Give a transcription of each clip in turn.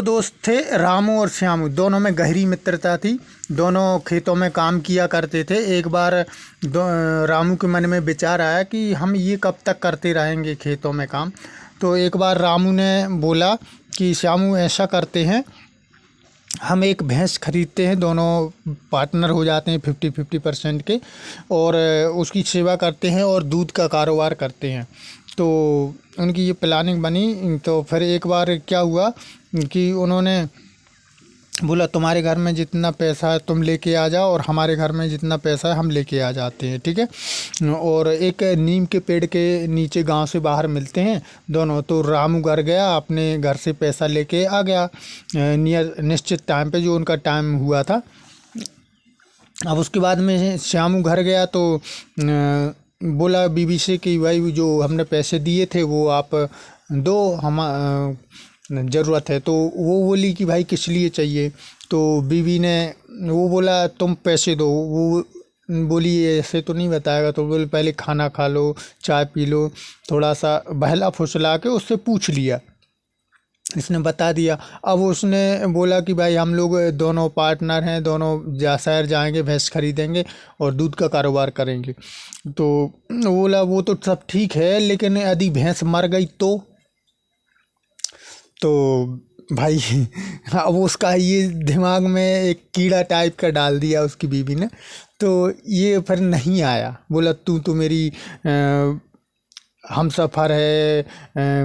दो दोस्त थे, रामू और श्यामू। दोनों में गहरी मित्रता थी। दोनों खेतों में काम किया करते थे। एक बार रामू के मन में विचार आया कि हम ये कब तक करते रहेंगे खेतों में काम। तो एक बार रामू ने बोला कि श्यामू, ऐसा करते हैं, हम एक भैंस खरीदते हैं, दोनों पार्टनर हो जाते हैं 50-50% के, और उसकी सेवा करते हैं और दूध का कारोबार करते हैं। तो उनकी ये प्लानिंग बनी। तो फिर एक बार क्या हुआ कि उन्होंने बोला, तुम्हारे घर में जितना पैसा है तुम लेके आ जाओ, और हमारे घर में जितना पैसा है हम लेके आ जाते हैं, ठीक है। और एक नीम के पेड़ के नीचे गांव से बाहर मिलते हैं दोनों। तो रामू घर गया, अपने घर से पैसा लेके आ गया नियर निश्चित टाइम पे, जो उनका टाइम हुआ था। अब उसके बाद में श्यामू घर गया तो बोला बीवी से कि भाई, जो हमने पैसे दिए थे वो आप दो, हम ज़रूरत है। तो वो बोली कि भाई किस लिए चाहिए। तो बीवी ने, वो बोला तुम पैसे दो। वो बोली ऐसे तो नहीं बताएगा। तो बोले पहले खाना खा लो, चाय पी लो, थोड़ा सा बहला फुसला के उससे पूछ लिया। इसने बता दिया। अब उसने बोला कि भाई हम लोग दोनों पार्टनर हैं, दोनों शहर जाएंगे, भैंस खरीदेंगे और दूध का कारोबार करेंगे। तो बोला वो तो सब ठीक है, लेकिन यदि भैंस मर गई तो भाई अब उसका ये दिमाग में एक कीड़ा टाइप का डाल दिया उसकी बीवी ने। तो ये फिर नहीं आया। बोला तू तो मेरी हमसफ़र है,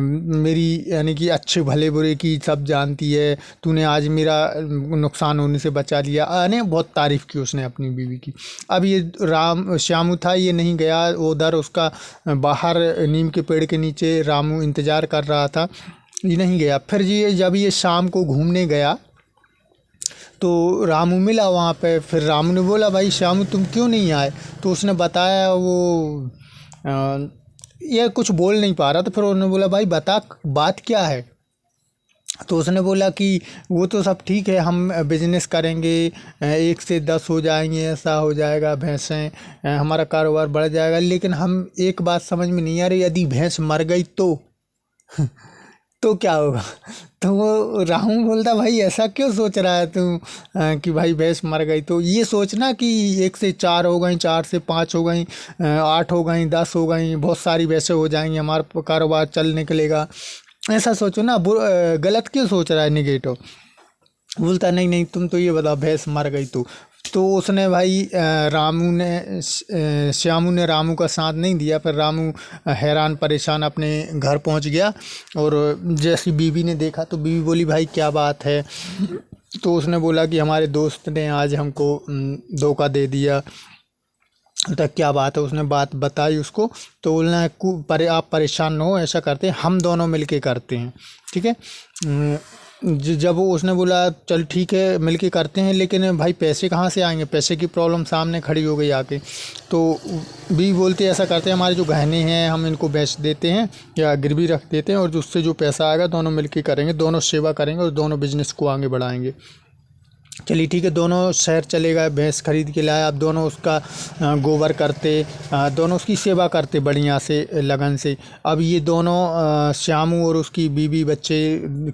मेरी यानी कि अच्छे भले बुरे की सब जानती है, तूने आज मेरा नुकसान होने से बचा लिया। अने बहुत तारीफ़ की उसने अपनी बीवी की। अब ये श्यामू था, ये नहीं गया उधर। उसका बाहर नीम के पेड़ के नीचे रामू इंतज़ार कर रहा था, ये नहीं गया। फिर जब ये शाम को घूमने गया तो रामू मिला वहाँ पे। फिर रामू ने बोला, भाई श्यामू तुम क्यों नहीं आए। तो उसने बताया, वो ये कुछ बोल नहीं पा रहा। तो फिर उन्होंने बोला, भाई बता बात क्या है। तो उसने बोला कि वो तो सब ठीक है, हम बिजनेस करेंगे, 1 से 10 हो जाएंगे, ऐसा हो जाएगा, भैंसें, हमारा कारोबार बढ़ जाएगा। लेकिन हम एक बात समझ में नहीं आ रही, यदि भैंस मर गई तो क्या होगा। तो वो राहू बोलता, भाई ऐसा क्यों सोच रहा है तू कि भाई भैंस मर गई। तो ये सोचना कि 1 से 4 हो गई, 4 से 5 हो गई, 8 हो गई, 10 हो गई, बहुत सारी भैंसें हो जाएंगी, हमारा कारोबार चल निकलेगा। ऐसा सोचो ना, गलत क्यों सोच रहा है, निगेटिव। बोलता नहीं नहीं, तुम तो ये बताओ भैंस मर गई तो उसने भाई श्यामू ने रामू का साथ नहीं दिया। फिर रामू हैरान परेशान अपने घर पहुंच गया। और जैसी बीवी ने देखा तो बीवी बोली, भाई क्या बात है। तो उसने बोला कि हमारे दोस्त ने आज हमको धोखा दे दिया। तो क्या बात है, उसने बात बताई उसको। तो बोलना है, आप परेशान न हो, ऐसा करते हैं हम दोनों मिलके करते हैं, ठीक है। जब वो उसने बोला चल ठीक है मिलके करते हैं, लेकिन भाई पैसे कहाँ से आएंगे, पैसे की प्रॉब्लम सामने खड़ी हो गई आके। तो भी बोलते ऐसा करते हैं, हमारे जो गहने हैं हम इनको बेच देते हैं या गिरवी रख देते हैं, और उससे जो पैसा आएगा दोनों मिलके करेंगे, दोनों सेवा करेंगे और दोनों बिजनेस को आगे बढ़ाएंगे। चलिए ठीक है, दोनों शहर चले गए, भैंस खरीद के लाए। अब दोनों उसका गोबर करते, दोनों उसकी सेवा करते बढ़िया से, लगन से। अब ये दोनों श्यामू और उसकी बीवी बच्चे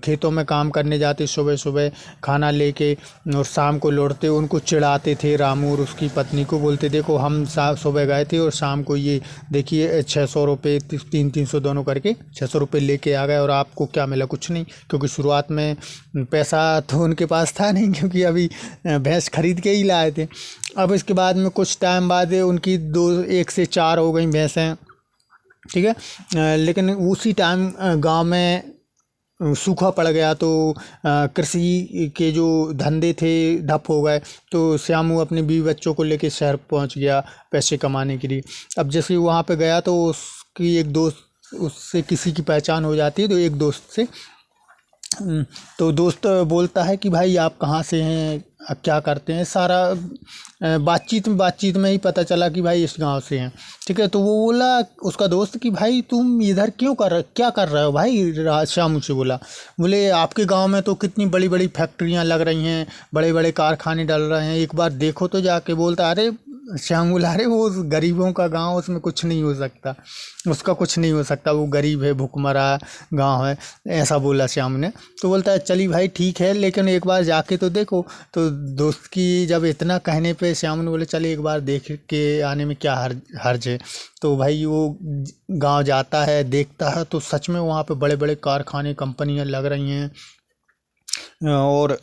खेतों में काम करने जाते सुबह सुबह खाना लेके, और शाम को लौटते। उनको चिढ़ाते थे रामू और उसकी पत्नी को, बोलते देखो हम सुबह गए थे और शाम को ये देखिए 600 रुपये, 300 दोनों करके 600 रुपये लेके आ गए, और आपको क्या मिला, कुछ नहीं। क्योंकि शुरुआत में पैसा तो उनके पास था नहीं, क्योंकि अभी भैंस खरीद के ही लाए थे। अब इसके बाद में कुछ टाइम बाद उनकी 1 से 4 हो गई भैंसें, ठीक है। लेकिन उसी टाइम गांव में सूखा पड़ गया। तो कृषि के जो धंधे थे ठप हो गए। तो श्यामू अपने बीवी बच्चों को लेके शहर पहुंच गया पैसे कमाने के लिए। अब जैसे वहाँ पे गया तो उसकी एक दोस्त, उससे किसी की पहचान हो जाती है। तो एक दोस्त से, तो दोस्त बोलता है कि भाई आप कहाँ से हैं, आप क्या करते हैं। सारा बातचीत में ही पता चला कि भाई इस गांव से हैं, ठीक है। तो वो बोला उसका दोस्त कि भाई तुम इधर क्या कर रहे हो भाई। श्यामू से बोले आपके गांव में तो कितनी बड़ी बड़ी फैक्ट्रियां लग रही हैं, बड़े बड़े कारखाने डल रहे हैं, एक बार देखो तो जाके। बोलता अरे श्याम बोला अरे वो गरीबों का गांव, उसमें कुछ नहीं हो सकता, उसका कुछ नहीं हो सकता, वो गरीब है, भूखमरा गांव है, ऐसा बोला श्याम ने। तो बोलता है चली भाई ठीक है, लेकिन एक बार जाके तो देखो। तो दोस्त की जब इतना कहने पे श्याम ने बोले चलिए एक बार देख के आने में क्या हर्ज है। तो भाई वो गांव जाता है, देखता है, तो सच में वहाँ पे बड़े बड़े कारखाने, कंपनियां लग रही हैं, और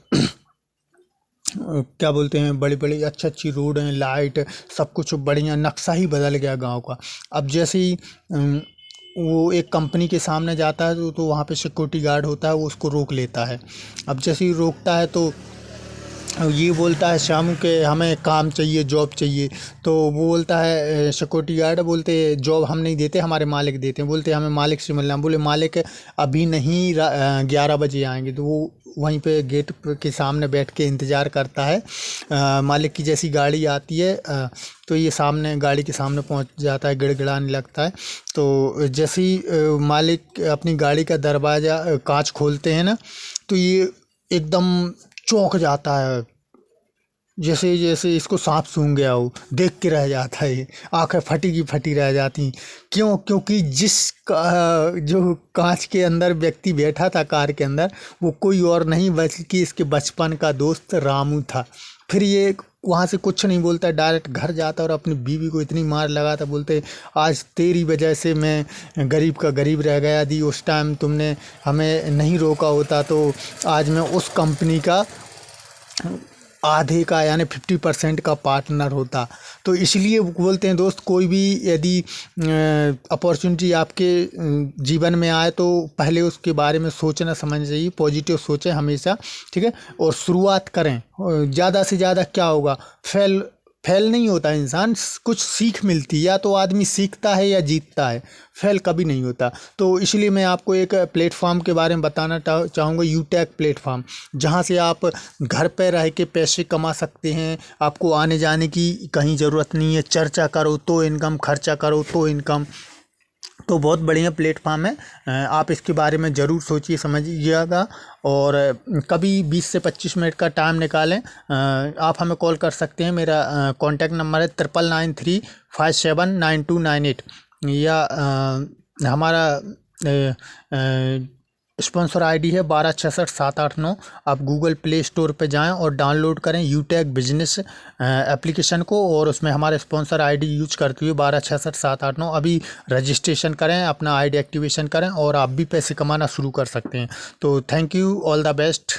क्या बोलते हैं, बड़ी बड़ी अच्छी अच्छी रोड हैं, लाइट, सब कुछ बढ़िया, नक्शा ही बदल गया गांव का। अब जैसे ही वो एक कंपनी के सामने जाता है तो वहाँ पे सिक्योरिटी गार्ड होता है, वो उसको रोक लेता है। अब जैसे ही रोकता है तो ये बोलता है शामू के हमें काम चाहिए, जॉब चाहिए। तो वो बोलता है सिक्योरिटी गार्ड बोलते जॉब हम नहीं देते, हमारे मालिक देते हैं। बोलते हमें मालिक से मिलना। बोले मालिक अभी नहीं, 11 बजे आएंगे। तो वो वहीं पे गेट के सामने बैठ के इंतज़ार करता है। मालिक की जैसी गाड़ी आती है तो ये सामने, गाड़ी के सामने पहुंच जाता है, गिड़गिड़ाने लगता है। तो जैसे ही मालिक अपनी गाड़ी का दरवाज़ा, कांच खोलते हैं ना, तो ये एकदम चौंक जाता है, जैसे जैसे इसको सांप सूंघ गया हो, देख के रह जाता है, आंखें फटी की फटी रह जाती। क्यों? क्योंकि जो कांच के अंदर व्यक्ति बैठा था कार के अंदर, वो कोई और नहीं बल्कि इसके बचपन का दोस्त रामू था। फिर ये वहाँ से कुछ नहीं बोलता, डायरेक्ट घर जाता और अपनी बीवी को इतनी मार लगाता, बोलते आज तेरी वजह से मैं गरीब का गरीब रह गया। यदि उस टाइम तुमने हमें नहीं रोका होता तो आज मैं उस कंपनी का आधे का यानी 50% का पार्टनर होता। तो इसलिए बोलते हैं दोस्त, कोई भी यदि अपॉर्चुनिटी आपके जीवन में आए तो पहले उसके बारे में सोचना समझना चाहिए, पॉजिटिव सोचें हमेशा, ठीक है, और शुरुआत करें। ज़्यादा से ज़्यादा क्या होगा, फेल नहीं होता इंसान, कुछ सीख मिलती है। या तो आदमी सीखता है या जीतता है, फेल कभी नहीं होता। तो इसलिए मैं आपको एक प्लेटफॉर्म के बारे में बताना चाहूँगा, यूटेक प्लेटफॉर्म, जहाँ से आप घर पे रह के पैसे कमा सकते हैं। आपको आने जाने की कहीं ज़रूरत नहीं है, चर्चा करो तो इनकम, खर्चा करो तो इनकम। तो बहुत बढ़िया प्लेटफॉर्म है, आप इसके बारे में ज़रूर सोचिए समझिएगा। और कभी 20 से 25 मिनट का टाइम निकालें, आप हमें कॉल कर सकते हैं। मेरा कॉन्टैक्ट नंबर है 9993579298, या हमारा स्पॉन्सर आईडी है 1266789। आप गूगल प्ले स्टोर पे जाएं और डाउनलोड करें यूटेक बिजनेस एप्लीकेशन को, और उसमें हमारे स्पॉन्सर आईडी यूज करते हुए 1266789 अभी रजिस्ट्रेशन करें, अपना आईडी एक्टिवेशन करें, और आप भी पैसे कमाना शुरू कर सकते हैं। तो thank you, all the best.